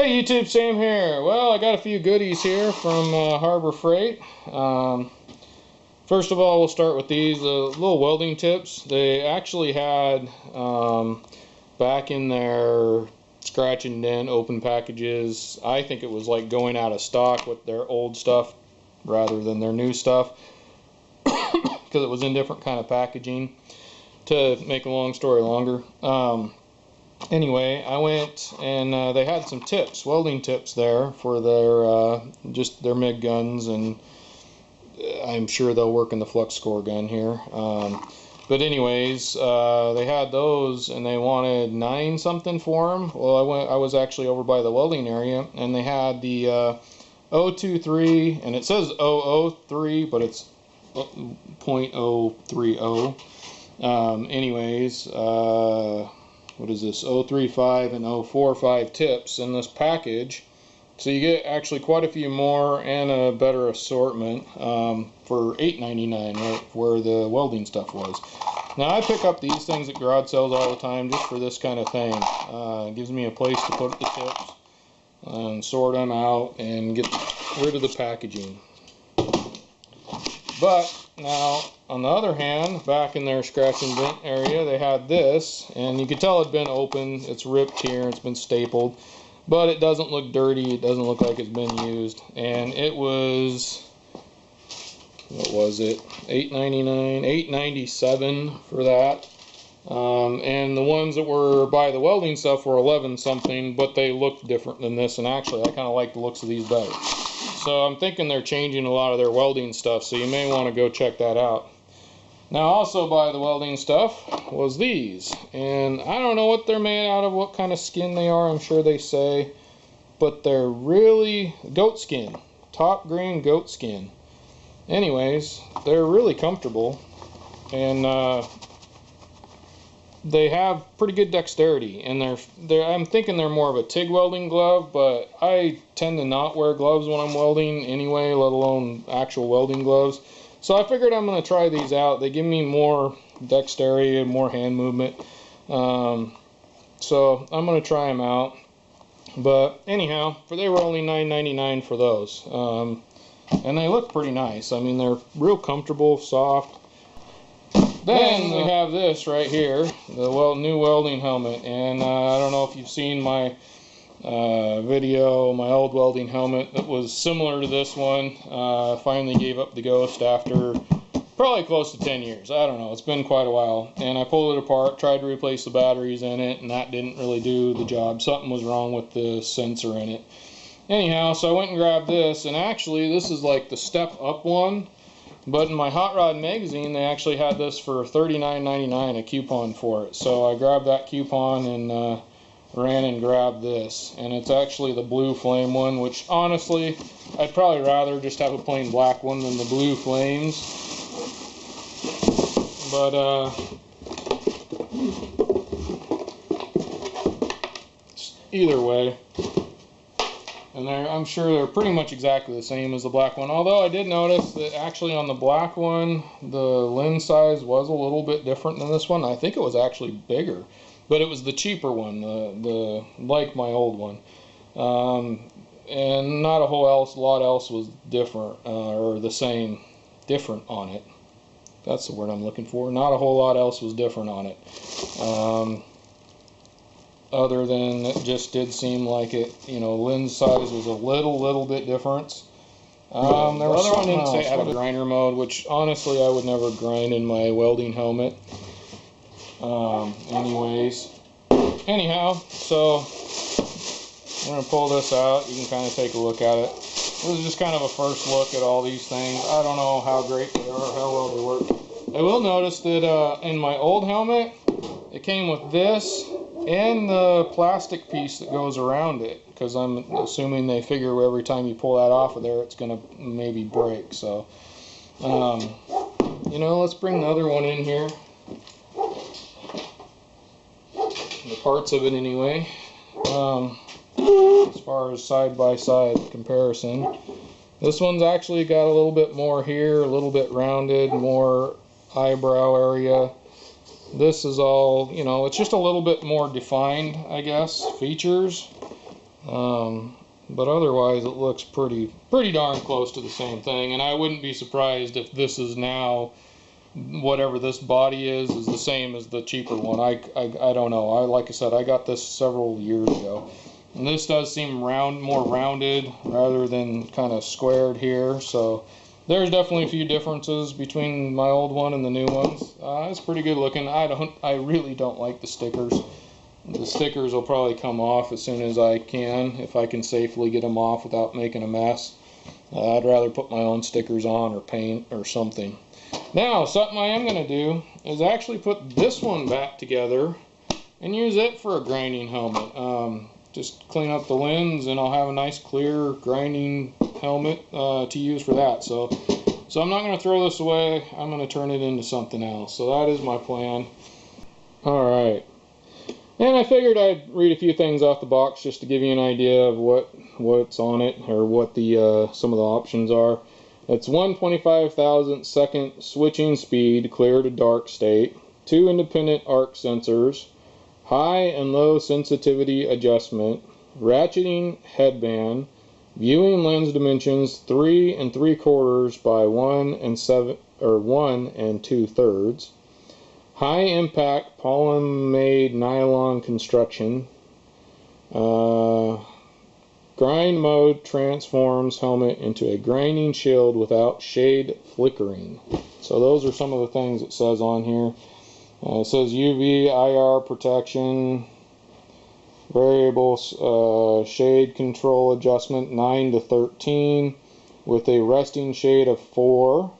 Hey YouTube, Sam here. Well, I got a few goodies here from Harbor Freight. First of all, we'll start with these little welding tips. They actually had back in their scratch and dent open packages, I think it was like going out of stock with their old stuff rather than their new stuff because it was in different kind of packaging. To make a long story longer, anyway, I went and they had some tips, welding tips there for their just their MIG guns, and I'm sure they'll work in the flux core gun here. But anyways, they had those and they wanted 9 something for them. Well, I was actually over by the welding area and they had the 023, and it says 003, but it's 0.030. Anyways, what is this, 035 and 045 tips in this package, so you get actually quite a few more and a better assortment for $8.99, right where the welding stuff was. Now I pick up these things at garage sales all the time just for this kind of thing. It gives me a place to put the tips and sort them out and get rid of the packaging. But now, on the other hand, back in their scratch and dent area, they had this, and you could tell it had been opened. It's ripped here, it's been stapled, but it doesn't look dirty. It doesn't look like it's been used. And it was, what was it? $8.99, $8.97 for that. And the ones that were by the welding stuff were 11 something, but they looked different than this. And actually, I kind of like the looks of these better. So I'm thinking they're changing a lot of their welding stuff, so you may want to go check that out. Now also by the welding stuff was these, and I don't know what they're made out of, what kind of skin they are, I'm sure they say, but they're really goat skin, top grain goat skin. Anyways, they're really comfortable, and they have pretty good dexterity, and I'm thinking they're more of a TIG welding glove, but I tend to not wear gloves when I'm welding anyway, let alone actual welding gloves. So I figured I'm going to try these out. They give me more dexterity and more hand movement, so I'm going to try them out. But anyhow, they were only $9.99 for those, and they look pretty nice. I mean, they're real comfortable, soft. Then we have this right here, the new welding helmet, and I don't know if you've seen my video, my old welding helmet that was similar to this one. Finally gave up the ghost after probably close to 10 years. I don't know, it's been quite a while. And I pulled it apart, tried to replace the batteries in it, and that didn't really do the job. Something was wrong with the sensor in it. Anyhow, so I went and grabbed this, and actually this is like the step up one. But in my Hot Rod magazine, they actually had this for $39.99, a coupon for it. So I grabbed that coupon and ran and grabbed this. And it's actually the blue flame one, which honestly, I'd probably rather just have a plain black one than the blue flames. But either way. And I'm sure they're pretty much exactly the same as the black one. Although I did notice that actually on the black one, the lens size was a little bit different than this one. I think it was actually bigger, but it was the cheaper one, the like my old one. And not a lot else was different or the same, different on it. That's the word I'm looking for. Not a whole lot else was different on it. Other than it just did seem like it, lens size was a little bit different. There was other one didn't say it had a grinder mode, which honestly I would never grind in my welding helmet. Anyhow, so I'm going to pull this out. You can kind of take a look at it. This is just kind of a first look at all these things. I don't know how great they are, how well they work. I will notice that in my old helmet, it came with this and the plastic piece that goes around it, because I'm assuming they figure every time you pull that off of there it's going to maybe break. So let's bring the other one in here, the parts of it anyway. As far as side-by-side comparison, this one's actually got a little bit more here, a little bit rounded, more eyebrow area. This is all, it's just a little bit more defined, I guess, features. But otherwise it looks pretty darn close to the same thing, and I wouldn't be surprised if this is now, whatever this body is the same as the cheaper one. I don't know. Like I said, I got this several years ago, and this does seem more rounded rather than kind of squared here. So there's definitely a few differences between my old one and the new ones. It's pretty good looking. I really don't like the stickers. The stickers will probably come off as soon as I can, if I can safely get them off without making a mess. I'd rather put my own stickers on or paint or something. Now, something I am going to do is actually put this one back together and use it for a grinding helmet. Just clean up the lens and I'll have a nice clear grinding helmet to use for that. So I'm not going to throw this away. I'm going to turn it into something else. So that is my plan. Alright. And I figured I'd read a few things off the box just to give you an idea of what's on it, or what the some of the options are. It's 1/25,000 second switching speed, clear to dark state, 2 independent arc sensors, high and low sensitivity adjustment, ratcheting headband, viewing lens dimensions 3 3/4 by 1 2/3. High impact polymer nylon construction. Grind mode transforms helmet into a grinding shield without shade flickering. So those are some of the things it says on here. It says UV, IR protection, variable shade control adjustment 9 to 13 with a resting shade of 4.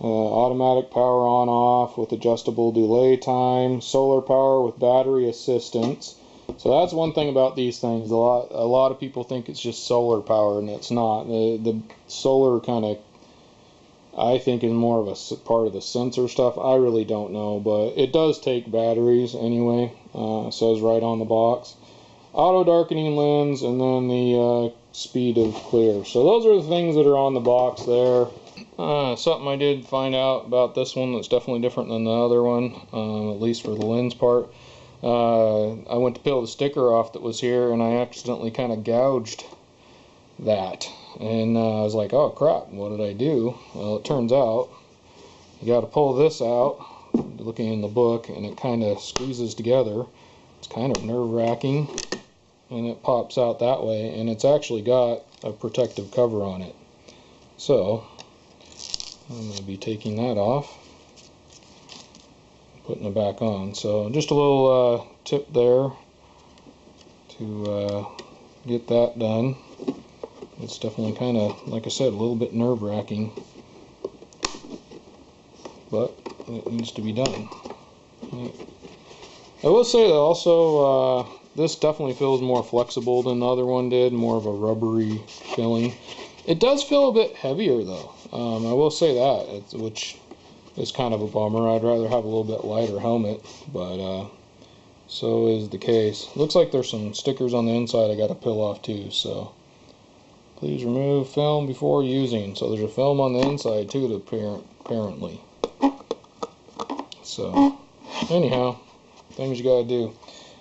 Automatic power on off with adjustable delay time, solar power with battery assistance. So that's one thing about these things. A lot of people think it's just solar power, and it's not. The solar kind of, I think, is more of a part of the sensor stuff. I really don't know, but it does take batteries anyway. It says right on the box. Auto darkening lens, and then the speed of clear. So those are the things that are on the box there. Something I did find out about this one that's definitely different than the other one, at least for the lens part. I went to peel the sticker off that was here, and I accidentally kind of gouged that. And I was like, oh crap, what did I do? Well, it turns out you got to pull this out, looking in the book, and it kind of squeezes together. It's kind of nerve-wracking, and it pops out that way, and it's actually got a protective cover on it. So I'm going to be taking that off, putting it back on. So just a little tip there to get that done. It's definitely kind of, like I said, a little bit nerve-wracking, but it needs to be done. I will say that also this definitely feels more flexible than the other one did, more of a rubbery feeling. It does feel a bit heavier though. I will say that, which is kind of a bummer. I'd rather have a little bit lighter helmet, but so is the case. Looks like there's some stickers on the inside I got to peel off too. So please remove film before using. So there's a film on the inside too, apparently. So anyhow, things you got to do.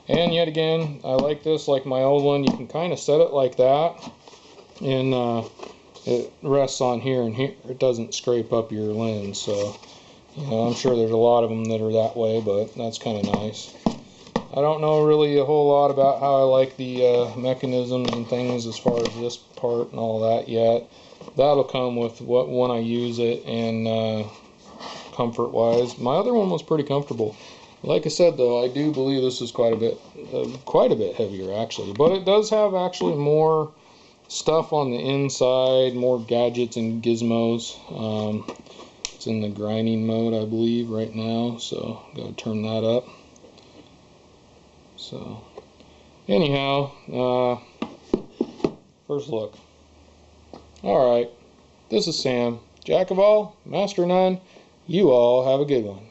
And yet again, I like this, like my old one. You can kind of set it like that, and it rests on here, and here it doesn't scrape up your lens. So, you know, I'm sure there's a lot of them that are that way, but that's kind of nice. I don't know really a whole lot about how I like the mechanisms and things as far as this part and all that yet. That'll come with when I use it, and comfort wise. My other one was pretty comfortable. Like I said though, I do believe this is quite a bit heavier actually, but it does have actually more stuff on the inside, more gadgets and gizmos. It's in the grinding mode, I believe, right now, so gotta turn that up. So anyhow, first look. Alright, this is Sam, Jack of all, master of none. You all have a good one.